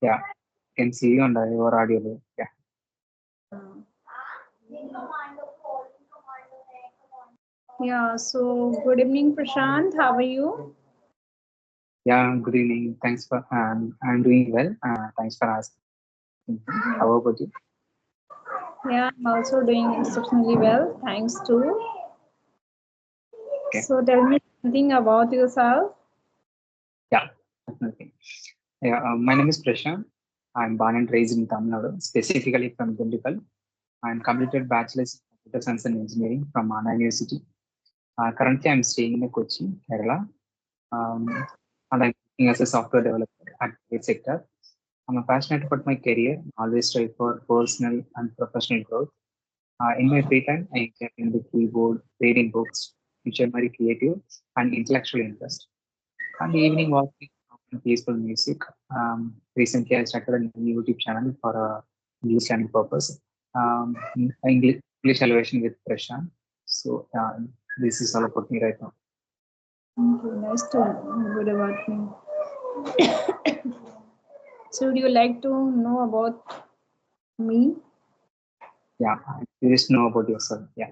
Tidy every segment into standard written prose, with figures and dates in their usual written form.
Yeah, can see you and you are audible. Yeah, Yeah, so good evening, Prashant. How are you? yeah. Good evening. Thanks for. I'm doing well. Thanks for asking. How about you? Yeah, I'm also doing exceptionally well. Thanks too. Okay. So tell me something about yourself. Yeah, definitely. Yeah, my name is Prashant. I'm born and raised in Tamil Nadu, specifically from Dindigul. I'm completed bachelor's in computer science and engineering from Anna University. Currently, I'm staying in Kochi, Kerala, um, and I'm working as a software developer at the sector. I'm passionate about my career, always strive for personal and professional growth. In my free time, I enjoy playing the keyboard, reading books, which are very creative and intellectual interest. And the evening walk with peaceful music. Recently, I started a new YouTube channel for English learning purpose. English elevation with Prashant. So this is all about me right now. Okay, nice to good about me. So would you like to know about me? Yeah, you just know about yourself. Yeah.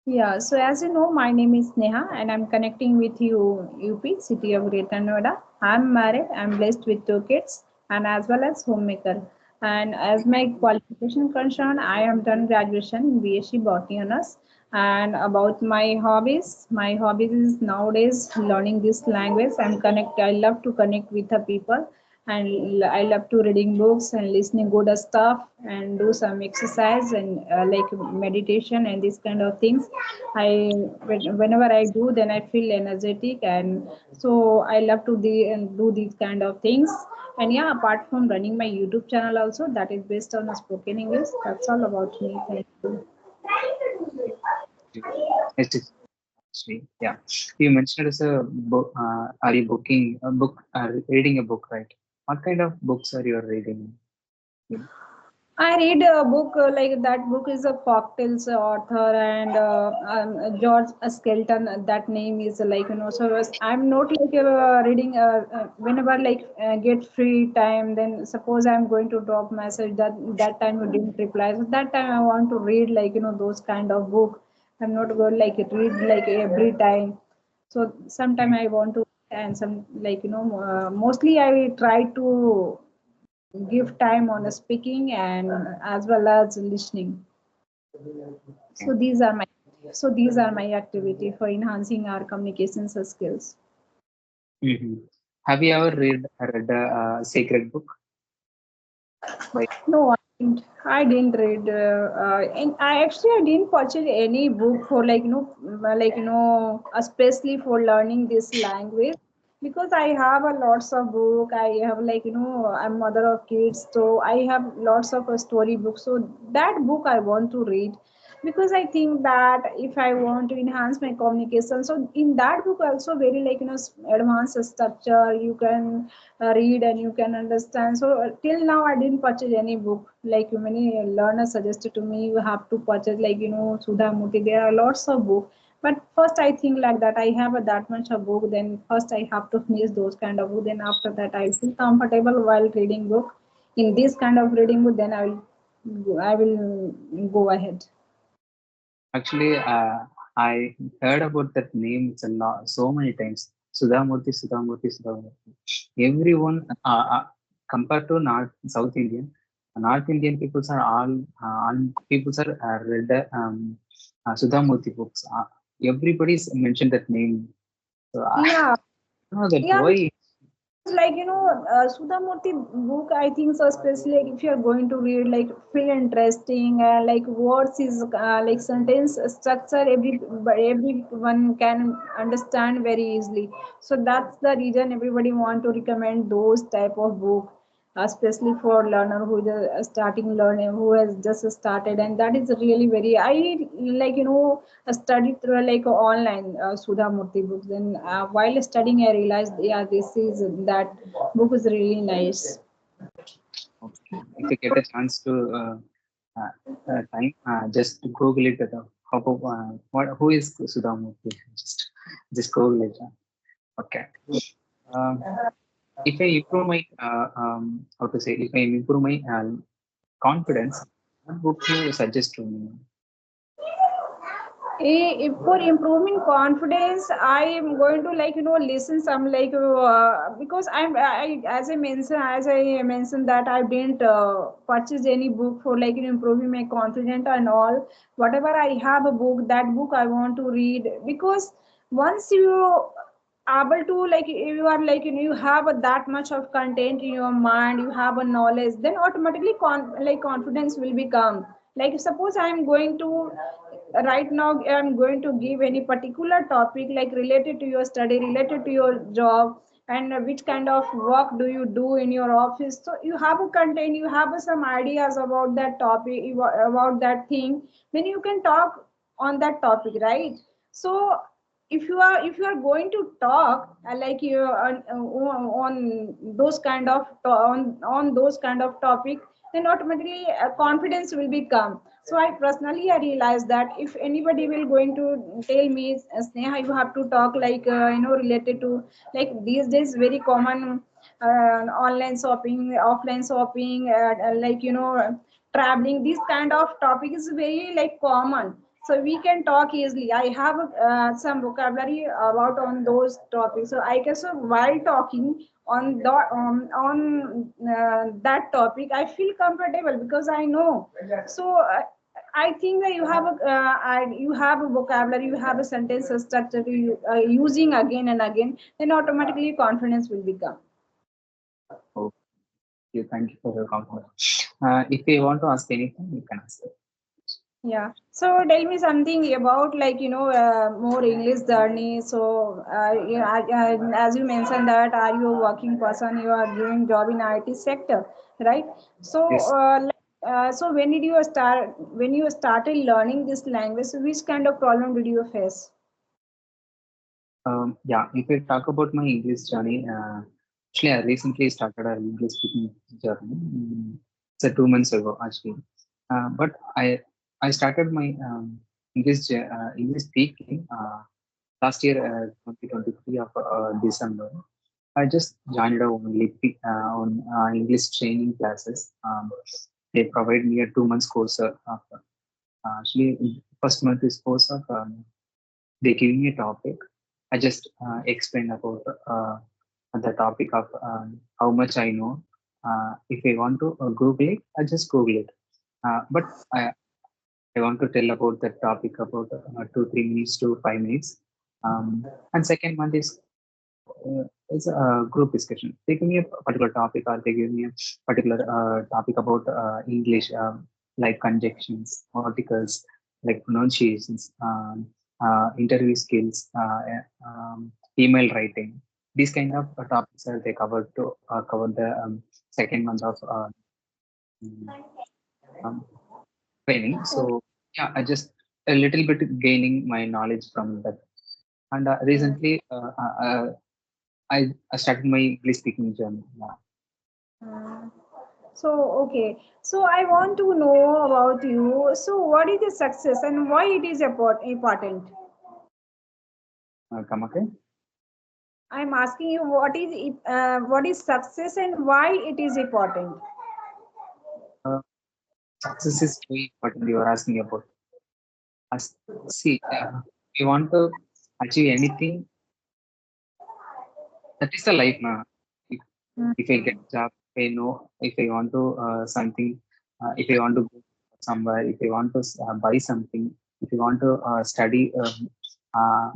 Yeah, so as you know, my name is Neha and I'm connecting with you, UP, City of Greater Noida. I'm married, I'm blessed with two kids and as well as homemaker. And as my qualification concerned, I am done graduation in BSc Botany Honours. And about my hobbies is nowadays learning this language. I love to connect with the people and I love to reading books and listening good stuff and do some exercise and like meditation and these kind of things. Whenever I do, then I feel energetic, and so I love to do these kind of things. And yeah, apart from running my YouTube channel also, that is based on a spoken English. That's all about me. Thank you. Yes, actually, yeah. You mentioned as a book. Are you booking a book? Reading a book, right? What kind of books are you reading? Yeah. I read a book like that book is a Cocktails author and George Skelton. That name is like So I'm not like reading whenever like get free time. Then suppose I'm going to drop message that time you didn't reply. So that time I want to read like those kind of book. I'm not going like read like every time. So sometime I want to and some like mostly I try to give time on speaking and as well as listening. Okay. So these are my activity for enhancing our communication skills. Hmm. Have you ever read a sacred book? Like, No, I didn't read and I didn't purchase any book for especially for learning this language, because I have a lots of book. I have I'm mother of kids, so I have lots of story books. So that book I want to read, because I think that if I want to enhance my communication, so in that book also very advanced structure you can read and you can understand. So till now I didn't purchase any book. Like many learners suggested to me, you have to purchase Sudha Murthy. There are lots of books. But first I think like that I have that much of book. Then first I have to finish those kind of book. Then after that I feel comfortable while reading book. In this kind of reading book, then I will go ahead. actually, I heard about that name. It's a lot, so many times. Sudhamurthy, Sudhamurthy, Sudhamurthy. Everyone, compared to North South Indian, North Indian peoples are all peoples are read Sudhamurthy books. Everybody's mentioned that name. So I Yeah, don't know that yeah, why. Sudha Murthy book, I think so, especially like if you are going to read, like feel interesting, like words is like sentence structure, everyone can understand very easily. So that's the reason everybody want to recommend those type of book, especially for learner who is starting learning, who has just started. And that is really very, I studied through like online Sudha Murthy books. And while studying I realized, yeah, that book is really nice. Okay. If you get a chance to time, just Google it. How, who is Sudhamurthy? Just Google it. Okay. Um, if I improve my how to say, if I improve my confidence, what would you suggest to me? For improving confidence, I am going to listen some because as I mentioned that I didn't purchase any book for improving my confidence and all. Whatever I have a book, that book I want to read, because once you able to you are you have that much of content in your mind, you have a knowledge, then automatically confidence will become. Like suppose I am going to right now I'm going to give any particular topic like related to your study, related to your job, and which kind of work do you do in your office. So you have a content, you have some ideas about that topic, about that thing, then you can talk on that topic, right? So if you are going to talk you on those kind of on those kind of topic, then automatically confidence will become. So I realized that if anybody will going to tell me, Sneha, you have to talk related to these days very common online shopping, offline shopping, traveling, this kind of topic is very common. So we can talk easily. I have some vocabulary about on those topics, so I guess so while talking on that topic I feel comfortable because I know. So I think that you have a vocabulary, you have a sentence structure you using again and again, then automatically confidence will become. Okay, thank you for your compliment. If you want to ask anything, you can ask. Yeah. So tell me something about more English journey. So as you mentioned that are you a working person? You are doing job in IT sector, right? So Yes. so when did you start? When you started learning this language, which kind of problem did you face? Yeah, if I talk about my English journey, actually, I recently started an English speaking journey. It's 2 months ago, actually. But I started my English speaking last year, 2023 of December. I just joined on English training classes. They provide me a 2 months course. Actually, first month is course of they give me a topic. I just explain about the topic of how much I know. If I want to Google it, I just Google it. But I want to tell about the topic about 2 3 minutes to 5 minutes. And second one is a group discussion. They give me a particular topic, or they give me a particular topic about English, like conjunctions, articles, like pronunciations, interview skills, email writing. These kind of topics are they covered to cover the second month of um, training. So yeah, I just a little bit gaining my knowledge from that. And recently, I started my English speaking journey. Yeah. Mm. So, okay. So, I want to know about you. So, what is the success and why it is important? Come again. I'm asking you what is success and why it is important. Uh, Success is very important. You are asking about. See, if you want to achieve anything, that is the life now. If, if I get job, if I know, if I want to something, if I want to go somewhere, if I want to buy something, if I want to study uh,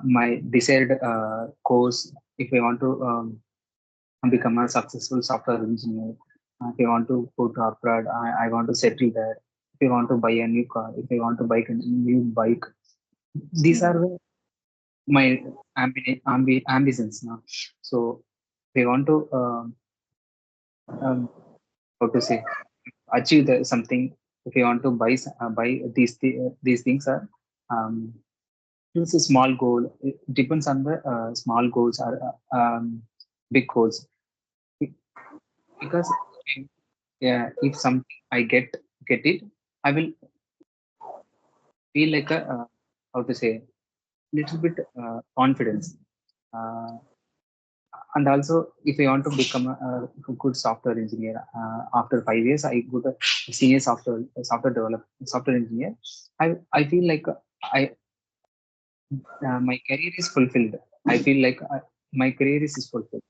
my desired course, if I want to become a successful software engineer, if I want to go to abroad, I want to settle there. If I want to buy a new car, if I want to buy a new bike, these are my ambitions now. So if I want to how to say achieve something, if you want to buy these things are um, it's a small goal. It depends on the small goals or big goals. Be- because yeah, if something I get it, I will feel like a how to say little bit confidence. uh, And also, if I want to become a good software engineer, after 5 years I go to senior software engineer. I feel like I my career is fulfilled. I feel like my career is fulfilled.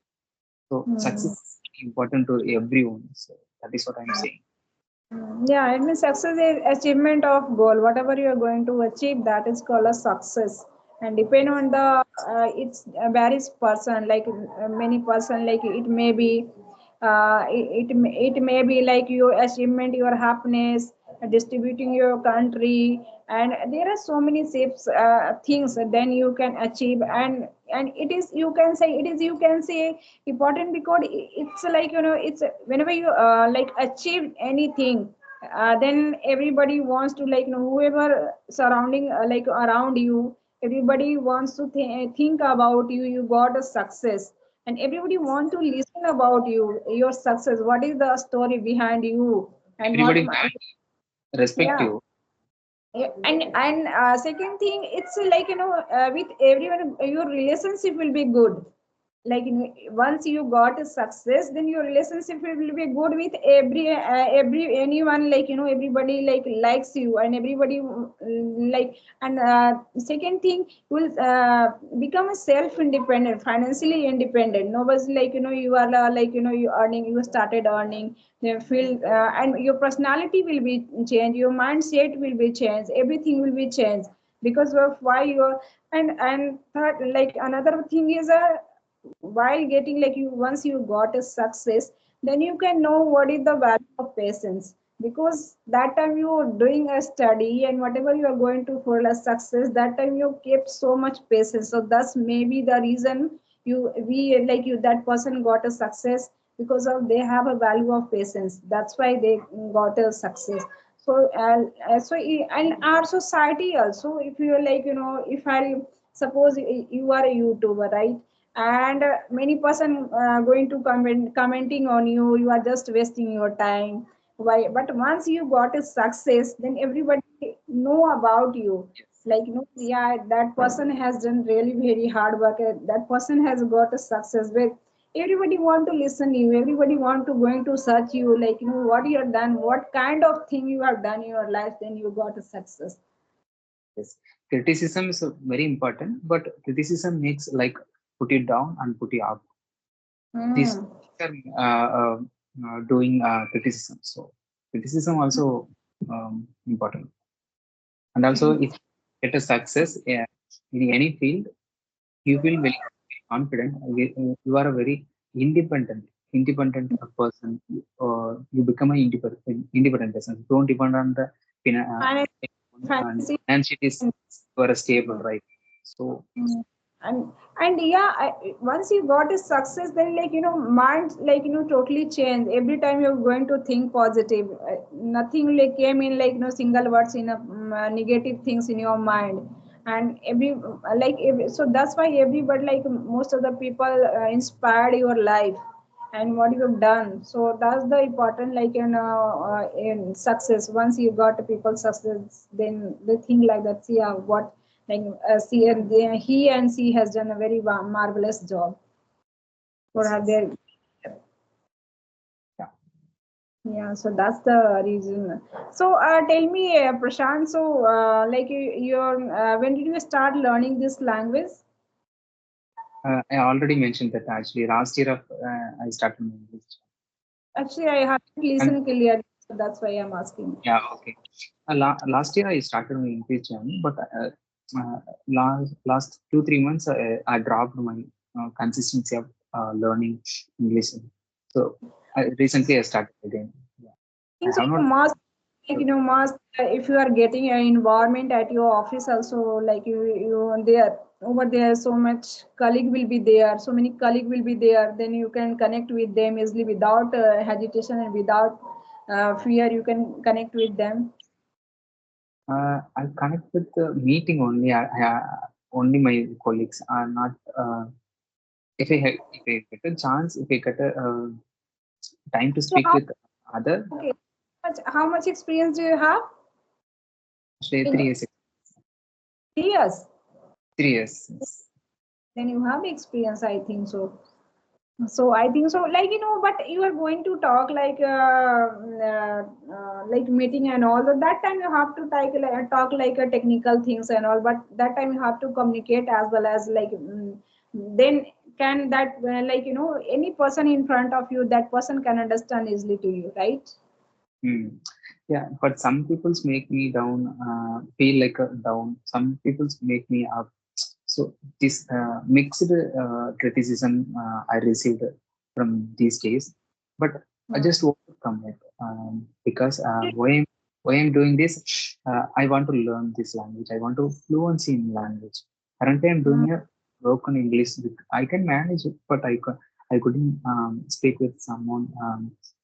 So success is important to everyone. So that is what I'm saying. Yeah, it means success is achievement of goal. Whatever you are going to achieve, that is called a success. And depend on the it's varies person. Like many person, like it may be it may be like your achievement, your happiness, distributing your country, and there are so many shapes things that then you can achieve. And it is, you can say, it is, you can say, important because it's like, you know, it's whenever you like achieve anything, then everybody wants to, like, you know, whoever surrounding like around you, everybody wants to think about you, you got a success, and everybody want to listen about you, your success, what is the story behind you, and what. Everybody respect Yeah. you. Yeah, and second thing, it's like, you know, with everyone your relationship will be good. Like, you know, once you got a success, then your relationship will be good with every anyone, like, you know, everybody like likes you, and everybody like. And second thing, will become a self independent, financially independent. Nobody's like, you know, you are like, you know, you earning, you started earning, then feel and your personality will be changed, your mindset will be changed, everything will be changed because of why you're. And third, like another thing is while getting, like, you once you got a success, then you can know what is the value of patience, because that time you are doing a study and whatever you are going to for a success, that time you kept so much patience. So that's maybe the reason you we like you that person got a success, because of they have a value of patience, that's why they got a success. So and our society also, if you are like, you know, if I suppose you are a YouTuber, right? And many person going to commenting on you, you are just wasting your time. Why? But once you got a success, then everybody know about you, like, you know, yeah, that person has done really very hard work, that person has got a success. But everybody want to listen you, everybody want to going to search you, like, you know, what you have done, what kind of thing you have done in your life, then you got a success. Yes, criticism is very important, but criticism makes like put it down and put it up. These Hmm. are doing criticism. So criticism also important. And also, if you get a success in any field, you feel very confident. You are a very independent person. You become an independent person. Don't depend on the Finance, and finance. financially you are stable, right? So Mm. and and yeah, once you got a success, then, like, you know, mind, like, you know, totally change every time you're going to think positive. Nothing like came in, like, you know, single words in a negative things in your mind. And every like every, so that's why everybody, like most of the people inspired your life and what you've done. So that's the important, like, you know, in success, once you got people success, then they think like that, see what, like he and she has done a very marvelous job for yes, her yes. their. Yeah. Yeah, so that's the reason. So tell me, Prashant, so like you're when did you start learning this language? I already mentioned that actually last year of I started my English. Actually, I haven't And listened clearly, so that's why I'm asking. yeah, okay. Last year I started my English journey, but last 2 3 months I dropped my consistency of learning English. So recently I started again. Yeah. I Think so have you not. must, like, you know, must if you are getting an environment at your office also, like you there over there, so much colleague will be there, so many colleague will be there, then you can connect with them easily without hesitation and without fear, you can connect with them. I connect with the meeting only. Only my colleagues are not. If I get a chance, if I get a time to So speak how, with other, okay, how much experience do you have say in 3 years, 3 years? 3 years. Then you have experience, I think so. So I think so, like but you are going to talk like meeting and all. So that time you have to talk like a technical things and all. But that time you have to communicate as well as then can that any person in front of you, that person can understand easily to you, right? Hmm. Yeah, but some people's make me down, feel like a down. Some people's make me up. So this mixed criticism I received from these days, but I Hmm. just want to comment because why I'm doing this. I want to learn this language. I want to fluency in language. Currently, I'm Hmm. doing a broken English. I can manage it, but I couldn't speak with someone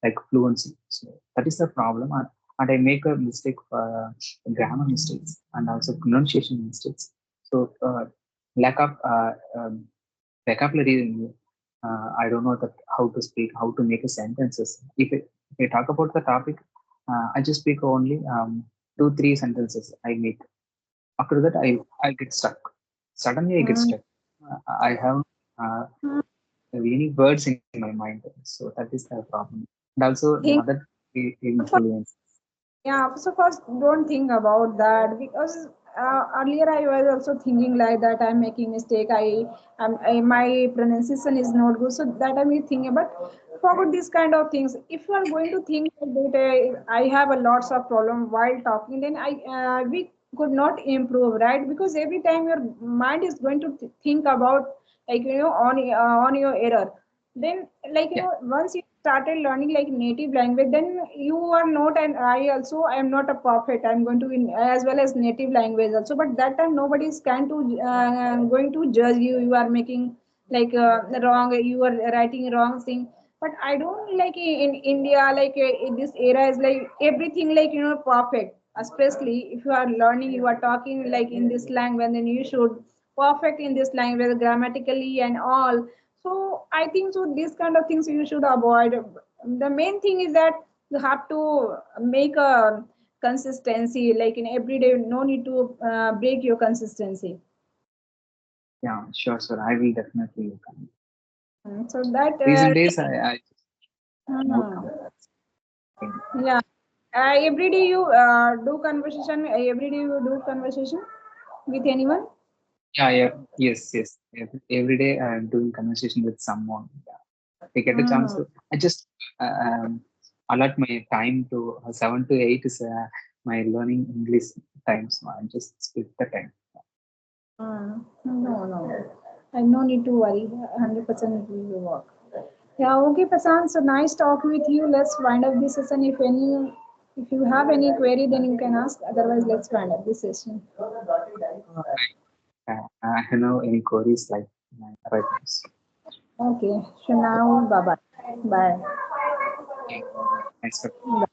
like fluency. So that is the problem. And I make a mistake for grammar mistakes and also pronunciation mistakes. So lack of vocabulary. I don't know that how to speak, how to make a sentences. If I talk about the topic, I just speak only two, three sentences I make. After that, I get stuck. Suddenly, I get Hmm. stuck. I have any words in my mind. So that is the problem. And also Think another influence. Yeah, so first don't think about that because earlier I was also thinking like that I'm making mistake. My pronunciation is not good, so that I may think about forget these kind of things. If you are going to think that I have a lots of problem while talking, then I we could not improve, right? Because every time your mind is going to think about on your error, then Yeah, once you started learning like native language, then you are not, and I am not a prophet. I'm going to in as well as native language also, but that time nobody is going to judge you. You are making wrong, you are writing wrong thing. But I don't like in India, in this era is like everything perfect, especially if you are learning, you are talking like in this language, then you should perfect in this language grammatically and all. So I think so these kind of things you should avoid. The main thing is that you have to make a consistency, like in every day, no need to break your consistency. yeah, sure, sir. I will definitely look at it. So that Recent days, I just more uh, complex. yeah, every day you do conversation, every day you do conversation with anyone. Yeah, yeah, yes, yes. Every day I'm doing conversation with someone. Yeah. I get a chance Mm. to. I just allot my time to 7 to 8 is my learning English time. So I just split the time. No, no. I no need to worry. 100% it will work. Yeah, okay, Prasan. So nice talking with you. Let's wind up this session. If you have any query, then you can ask. Otherwise, let's wind up this session. I know any queries like right now. So, Okay. So now, bye bye. Bye. yeah, thanks for Bye.